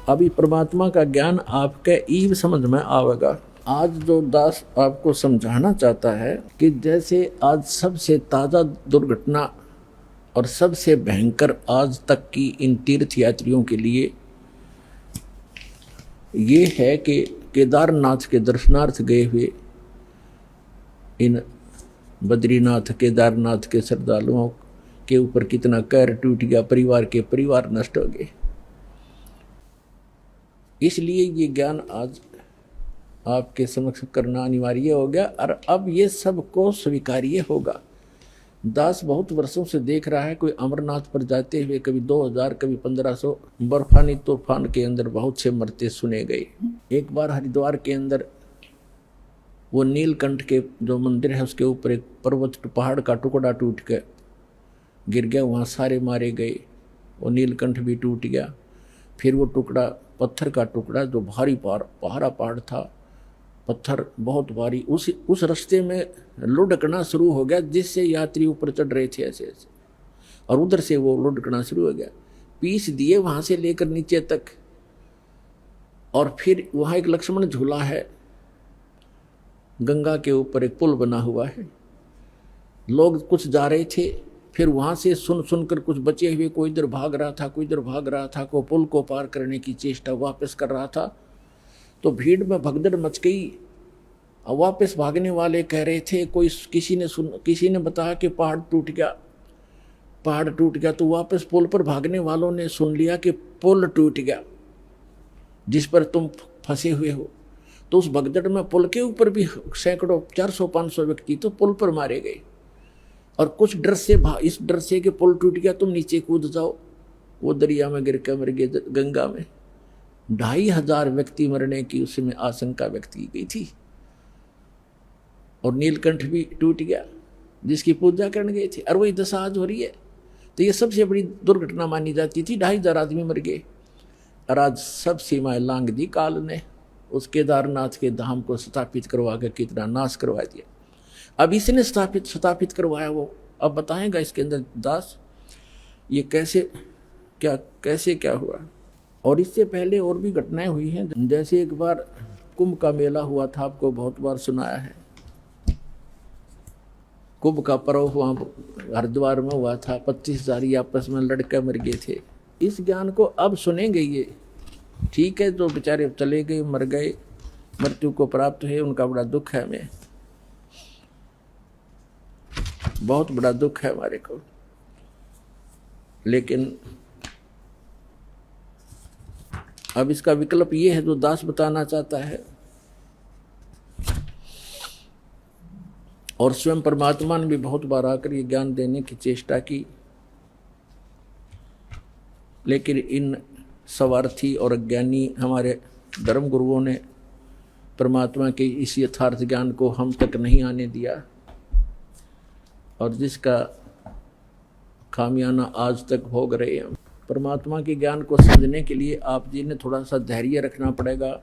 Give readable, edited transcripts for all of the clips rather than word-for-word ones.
अभी परमात्मा का ज्ञान आपके ईव समझ में आवेगा। आज जो दास आपको समझाना चाहता है कि जैसे आज सबसे ताज़ा दुर्घटना और सबसे भयंकर आज तक की इन तीर्थ यात्रियों के लिए ये है कि केदारनाथ के दर्शनार्थ गए हुए इन बद्रीनाथ केदारनाथ के श्रद्धालुओं के ऊपर कितना कहर टूट गया, परिवार के परिवार नष्ट हो गए। इसलिए ये ज्ञान आज आपके समक्ष करना अनिवार्य हो गया और अब ये सबको स्वीकार्य होगा। दास बहुत वर्षों से देख रहा है, कोई अमरनाथ पर जाते हुए कभी 2000 कभी 1500 बर्फानी तूफान के अंदर बहुत से मरते सुने गए। एक बार हरिद्वार के अंदर वो नीलकंठ के जो मंदिर है उसके ऊपर एक पर्वत पहाड़ का टुकड़ा टूट के गिर गया, वहाँ सारे मारे गए, वो नीलकंठ भी टूट गया। फिर वो टुकड़ा पत्थर का टुकड़ा जो भारी पहाड़ था, पत्थर बहुत भारी, उस रास्ते में लुढ़कना शुरू हो गया जिससे यात्री ऊपर चढ़ रहे थे ऐसे ऐसे, और उधर से वो लुढ़कना शुरू हो गया, पीस दिए वहाँ से लेकर नीचे तक। और फिर वहाँ एक लक्ष्मण झूला है, गंगा के ऊपर एक पुल बना हुआ है, लोग कुछ जा रहे थे, फिर वहाँ से सुनकर कुछ बचे हुए कोई इधर भाग रहा था, कोई इधर भाग रहा था, कोई पुल को पार करने की चेष्टा वापस कर रहा था। तो भीड़ में भगदड़ मच गई। वापस भागने वाले कह रहे थे, किसी ने बताया कि पहाड़ टूट गया। तो वापस पुल पर भागने वालों ने सुन लिया कि पुल टूट गया जिस पर तुम फंसे हुए हो। तो उस भगदड़ में पुल के ऊपर भी सैकड़ों 400-500 व्यक्ति तो पुल पर मारे गए। और कुछ डर से इस डर से कि पुल टूट गया तुम नीचे कूद जाओ, वो दरिया में गिर कर मर गए गंगा में। 2500 व्यक्ति मरने की उसमें आशंका व्यक्त की गई थी। और नीलकंठ भी टूट गया जिसकी पूजा करने गए थे, और वही दशा आज हो रही है। तो ये सबसे बड़ी दुर्घटना मानी जाती थी। 2500 आदमी मर गए और आज सब सीमाएं लांघ दी काल ने। उस केदारनाथ के धाम को स्थापित करवा कर कितना नाश करवा दिया। अब इसने स्थापित करवाया, वो अब बताएगा इसके अंदर दास ये कैसे क्या हुआ। और इससे पहले और भी घटनाएं हुई हैं। जैसे एक बार कुंभ का मेला हुआ था, आपको बहुत बार सुनाया है। कुंभ का पर्व हुआ हरिद्वार में हुआ था, 25,000 आपस में लड़के मर गए थे। इस ज्ञान को अब सुनेंगे ये, ठीक है, जो बेचारे चले गए, मर गए, मृत्यु को प्राप्त हुए, उनका बड़ा दुख है, हमें बहुत बड़ा दुख है हमारे को। लेकिन अब इसका विकल्प ये है जो दास बताना चाहता है। और स्वयं परमात्मा ने भी बहुत बार आकर ये ज्ञान देने की चेष्टा की, लेकिन इन स्वार्थी और अज्ञानी हमारे धर्म गुरुओं ने परमात्मा के इस यथार्थ ज्ञान को हम तक नहीं आने दिया, और जिसका खामियाना आज तक भोग रहे हैं। परमात्मा के ज्ञान को समझने के लिए आप जी ने थोड़ा सा धैर्य रखना पड़ेगा।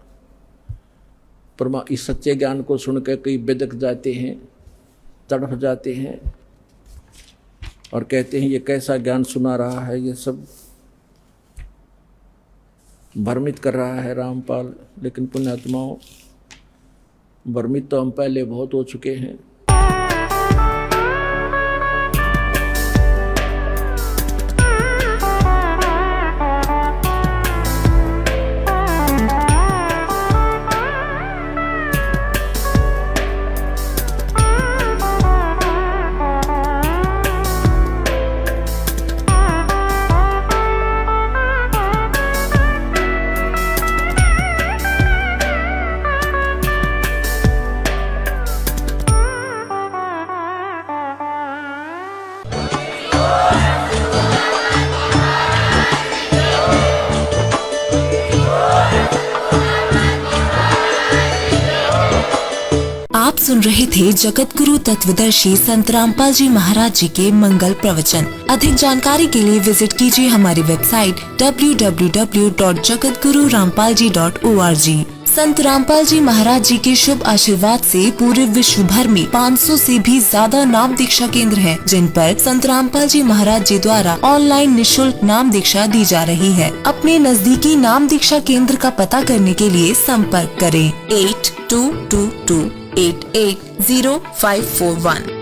इस सच्चे ज्ञान को सुनकर कई बिदक जाते हैं, तड़फ जाते हैं और कहते हैं ये कैसा ज्ञान सुना रहा है, ये सब भ्रमित कर रहा है रामपाल। लेकिन पुण्यात्माओं, भ्रमित तो हम पहले बहुत हो चुके हैं। आप सुन रहे थे जगत गुरु तत्वदर्शी संत रामपाल जी महाराज जी के मंगल प्रवचन। अधिक जानकारी के लिए विजिट कीजिए हमारी वेबसाइट www.jagatgururampalji.org। संत रामपाल जी महाराज जी के शुभ आशीर्वाद से पूरे विश्व भर में 500 से भी ज्यादा नाम दीक्षा केंद्र हैं, जिन पर संत रामपाल जी महाराज जी द्वारा ऑनलाइन निशुल्क नाम दीक्षा दी जा रही है। अपने नजदीकी नाम दीक्षा केंद्र का पता करने के लिए संपर्क करें 8222880541।